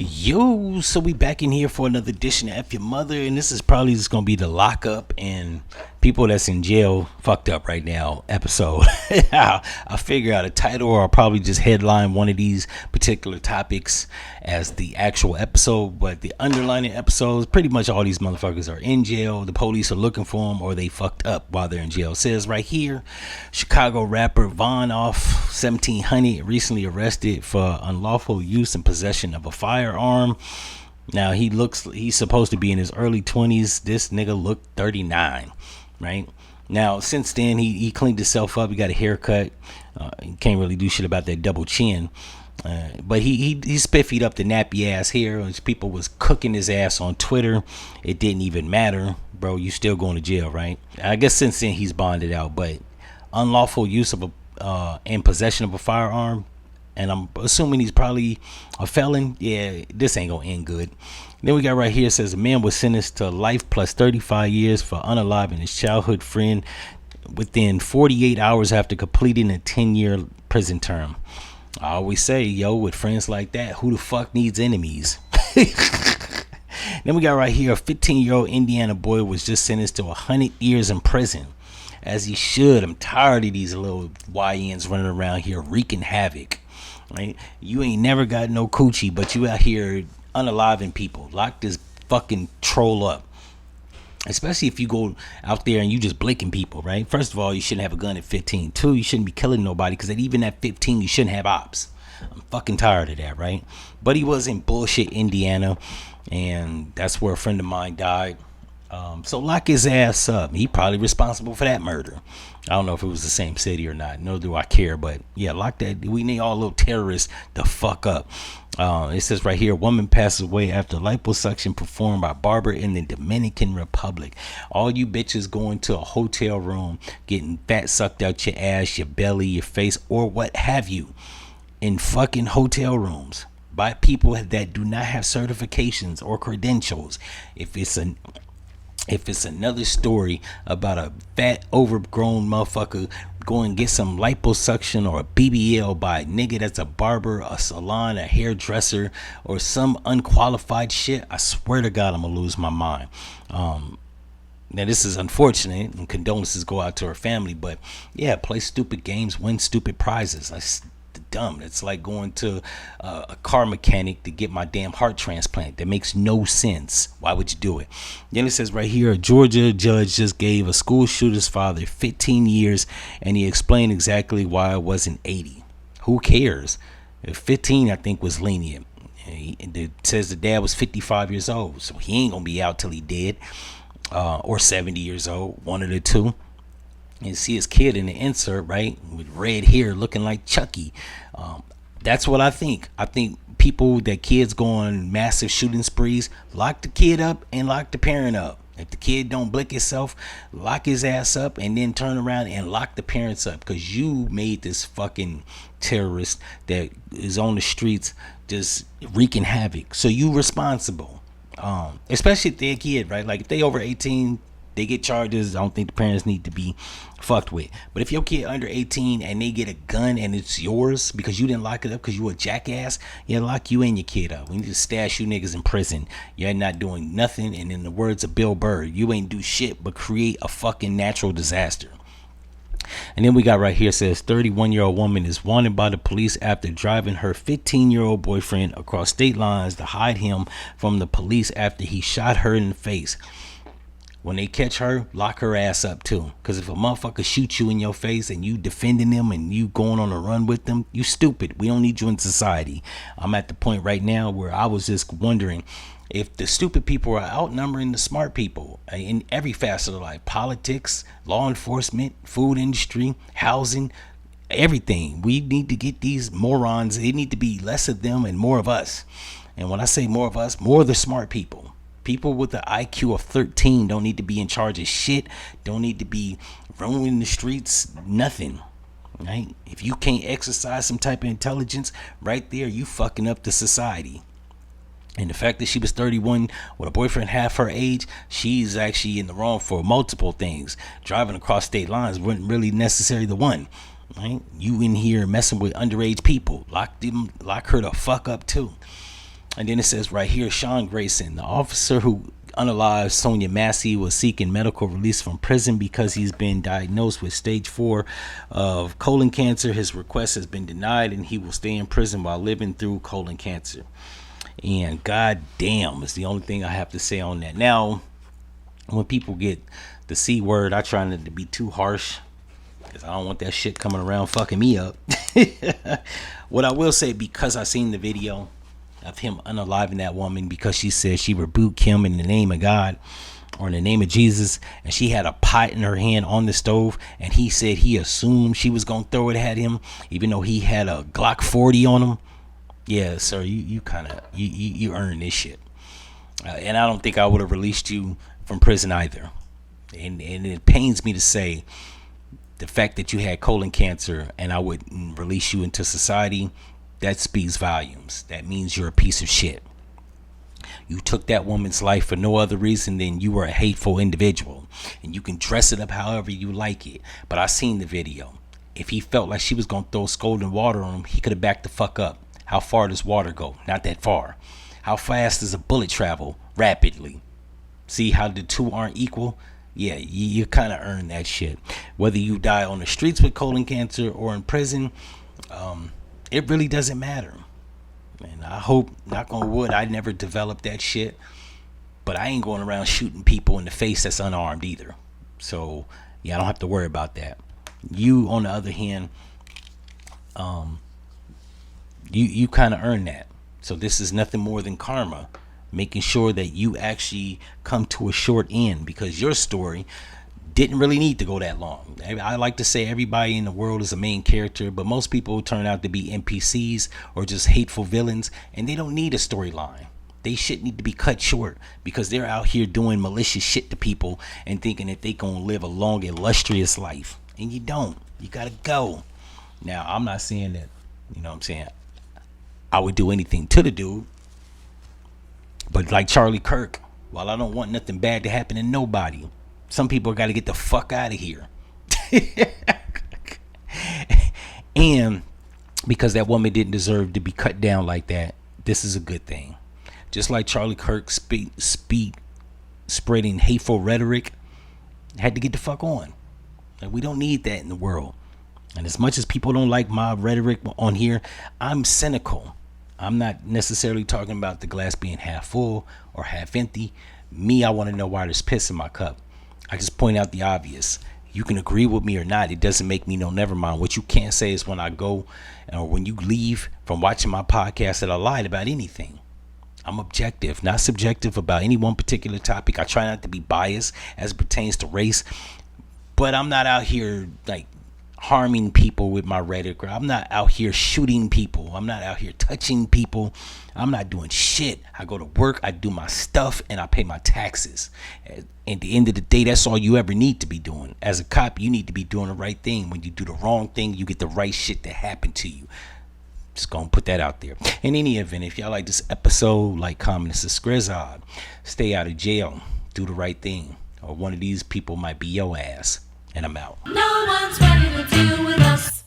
Yo, so we back in here for another edition of F-ya-Motha, and this is probably just gonna be the lockup and people that's in jail fucked up right now episode. I'll figure out a title, or I'll probably just headline one of these particular topics as the actual episode. But the underlining episodes, pretty much all these motherfuckers are in jail. The police are looking for them, or they fucked up while they're in jail. It says right here, Chicago rapper Von Off 1700 recently arrested for unlawful use and possession of a firearm. Now he's supposed to be in his early 20s. This nigga looked 39, right? Now since then he cleaned himself up. He got a haircut. He can't really do shit about that double chin. But he spiffied up the nappy ass hair, and people was cooking his ass on Twitter. It didn't even matter, bro. You still going to jail, right? I guess since then he's bonded out. But unlawful use of and possession of a firearm, and I'm assuming he's probably a felon. Yeah, this ain't gonna end good. Then we got right here, it says a man was sentenced to life plus 35 years for unaliving his childhood friend within 48 hours after completing a 10-year prison term. I always say, yo, with friends like that, who the fuck needs enemies? Then we got right here, a 15-year-old Indiana boy was just sentenced to 100 years in prison. As he should. I'm tired of these little YNs running around here wreaking havoc. Right? You ain't never got no coochie, but you out here unaliving people. Lock this fucking troll up. Especially if you go out there and you just blinking people, right? First of all, you shouldn't have a gun at 15. Two, you shouldn't be killing nobody, because even at 15, you shouldn't have ops. I'm fucking tired of that, right? But he was in bullshit Indiana, and that's where a friend of mine died. So lock his ass up. He probably responsible for that murder. I don't know if it was the same city or not. Nor do I care. But yeah, lock that. We need all little terrorists to fuck up. It says right here, a woman passes away after liposuction performed by barber in the Dominican Republic. All you bitches going to a hotel room, getting fat sucked out your ass, your belly, your face, or what have you, in fucking hotel rooms by people that do not have certifications or credentials. If it's another story about a fat overgrown motherfucker going to get some liposuction or a BBL by a nigga that's a barber, a salon, a hairdresser, or some unqualified shit, I swear to God I'm gonna lose my mind. Now this is unfortunate, and condolences go out to her family, but yeah, play stupid games, win stupid prizes. That's dumb. It's like going to a car mechanic to get my damn heart transplant. That makes no sense. Why would you do it? Then it says right here, a Georgia judge just gave a school shooter's father 15 years, and he explained exactly why it wasn't 80. Who cares? 15 I think was lenient. It says the dad was 55 years old, so he ain't gonna be out till he dead, or 70 years old, one of the two. And see his kid in the insert, right, with red hair looking like Chucky. That's what I think. I think people that kids go on massive shooting sprees, lock the kid up and lock the parent up. If the kid don't blink himself, lock his ass up and then turn around and lock the parents up, because you made this fucking terrorist that is on the streets just wreaking havoc. So you responsible. Especially if they're a kid, right? Like if they over 18, they get charges. I don't think the parents need to be fucked with. But if your kid under 18 and they get a gun and it's yours because you didn't lock it up because you a jackass, yeah, lock you and your kid up. We need to stash you niggas in prison. You're not doing nothing. And in the words of Bill Burr, you ain't do shit but create a fucking natural disaster. And then we got right here, says 31-year-old woman is wanted by the police after driving her 15-year-old boyfriend across state lines to hide him from the police after he shot her in the face. When they catch her, lock her ass up too. Because if a motherfucker shoots you in your face and you defending them and you going on a run with them, you stupid. We don't need you in society. I'm at the point right now where I was just wondering if the stupid people are outnumbering the smart people in every facet of life. Politics, law enforcement, food industry, housing, everything. We need to get these morons. It need to be less of them and more of us. And when I say more of us, more of the smart people. People with the IQ of 13 don't need to be in charge of shit. Don't need to be roaming the streets. Nothing. Right? If you can't exercise some type of intelligence, right there, you fucking up the society. And the fact that she was 31 with a boyfriend half her age, she's actually in the wrong for multiple things. Driving across state lines wasn't really necessarily the one. Right? You in here messing with underage people. Lock her the fuck up too. And then it says right here, Sean Grayson, the officer who unalived Sonia Massey, was seeking medical release from prison because he's been diagnosed with stage 4 of colon cancer. His request has been denied, and he will stay in prison while living through colon cancer. And god damn is the only thing I have to say on that. Now, when people get the C word, I try not to be too harsh, because I don't want that shit coming around fucking me up. What I will say, because I seen the video of him unaliving that woman because she said she rebuked him in the name of God or in the name of Jesus, and she had a pot in her hand on the stove, and he said he assumed she was gonna throw it at him even though he had a Glock 40 on him. Yeah, sir, you kind of you earned this shit. And I don't think I would have released you from prison either. And it pains me to say, the fact that you had colon cancer and I wouldn't release you into society, that speaks volumes. That means you're a piece of shit. You took that woman's life for no other reason than you were a hateful individual. And you can dress it up however you like it. But I seen the video. If he felt like she was going to throw scalding water on him, he could have backed the fuck up. How far does water go? Not that far. How fast does a bullet travel? Rapidly. See how the two aren't equal? Yeah, you kind of earn that shit. Whether you die on the streets with colon cancer or in prison, it really doesn't matter. And I hope, knock on wood, I never developed that shit. But I ain't going around shooting people in the face that's unarmed either. So, yeah, I don't have to worry about that. You, on the other hand, you kind of earn that. So this is nothing more than karma, making sure that you actually come to a short end, because your story didn't really need to go that long. I like to say everybody in the world is a main character, but most people turn out to be NPCs or just hateful villains, and they don't need a storyline. They shit need to be cut short because they're out here doing malicious shit to people and thinking that they gonna live a long, illustrious life. And you don't. You gotta go. Now, I'm not saying that, you know what I'm saying, I would do anything to the dude. But like Charlie Kirk, while I don't want nothing bad to happen to nobody, some people got to get the fuck out of here. And because that woman didn't deserve to be cut down like that, this is a good thing. Just like Charlie Kirk spreading hateful rhetoric, had to get the fuck on. Like, we don't need that in the world. And as much as people don't like my rhetoric on here, I'm cynical. I'm not necessarily talking about the glass being half full or half empty. Me, I want to know why there's piss in my cup. I just point out the obvious. You can agree with me or not. It doesn't make me no never mind. What you can't say is when I go or when you leave from watching my podcast that I lied about anything. I'm objective, not subjective about any one particular topic. I try not to be biased as it pertains to race. But I'm not out here like harming people with my rhetoric. I'm not out here shooting people. I'm not out here touching people. I'm not doing shit. I go to work, I do my stuff, and I pay my taxes. At the end of the day, that's all you ever need to be doing. As a cop, you need to be doing the right thing. When you do the wrong thing, you get the right shit to happen to you. Just gonna put that out there. In any event, if y'all like this episode, like, comment, and subscribe. Stay out of jail. Do the right thing. Or one of these people might be your ass. And I'm out. No one's ready to deal with us.